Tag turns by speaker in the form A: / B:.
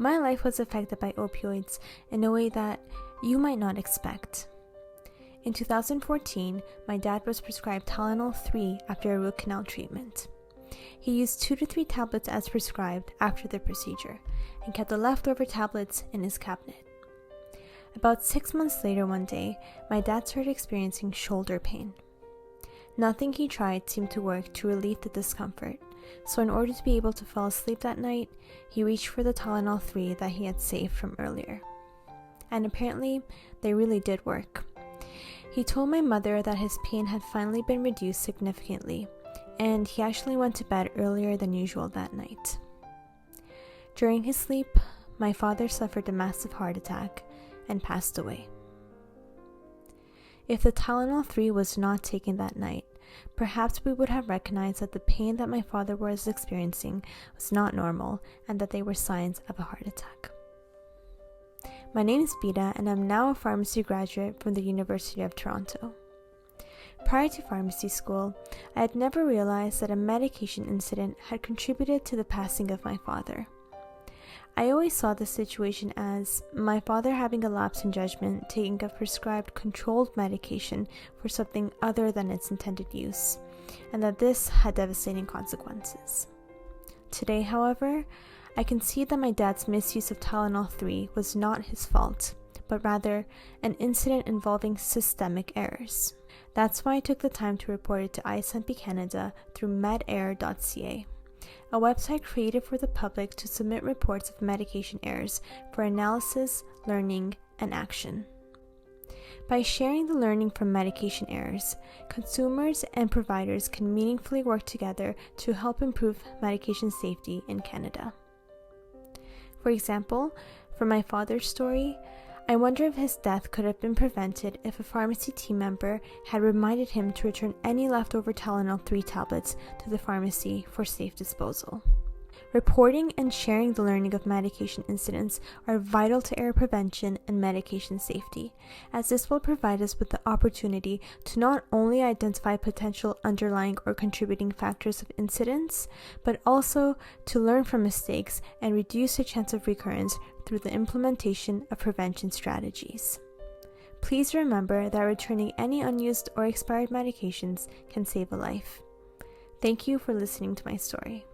A: my life was affected by opioids in a way that you might not expect. In 2014, my dad was prescribed Tylenol 3 after a root canal treatment. He used 2 to 3 tablets as prescribed after the procedure and kept the leftover tablets in his cabinet. About 6 months later one day, my dad started experiencing shoulder pain. Nothing he tried seemed to work to relieve the discomfort, so in order to be able to fall asleep that night, he reached for the Tylenol 3 that he had saved from earlier. And apparently, they really did work. He told my mother that his pain had finally been reduced significantly, and he actually went to bed earlier than usual that night. During his sleep, my father suffered a massive heart attack and passed away. If the Tylenol 3 was not taken that night, perhaps we would have recognized that the pain that my father was experiencing was not normal and that they were signs of a heart attack. My name is Bita, and I'm now a pharmacy graduate from the University of Toronto. Prior to pharmacy school, I had never realized that a medication incident had contributed to the passing of my father. I always saw this situation as my father having a lapse in judgment, taking a prescribed controlled medication for something other than its intended use, and that this had devastating consequences. Today, however, I can see that my dad's misuse of Tylenol 3 was not his fault, but rather an incident involving systemic errors. That's why I took the time to report it to ISMP Canada through medair.ca, a website created for the public to submit reports of medication errors for analysis, learning, and action. By sharing the learning from medication errors, consumers and providers can meaningfully work together to help improve medication safety in Canada. For example, for my father's story, I wonder if his death could have been prevented if a pharmacy team member had reminded him to return any leftover Tylenol 3 tablets to the pharmacy for safe disposal. Reporting and sharing the learning of medication incidents are vital to error prevention and medication safety, as this will provide us with the opportunity to not only identify potential underlying or contributing factors of incidents, but also to learn from mistakes and reduce the chance of recurrence through the implementation of prevention strategies. Please remember that returning any unused or expired medications can save a life. Thank you for listening to my story.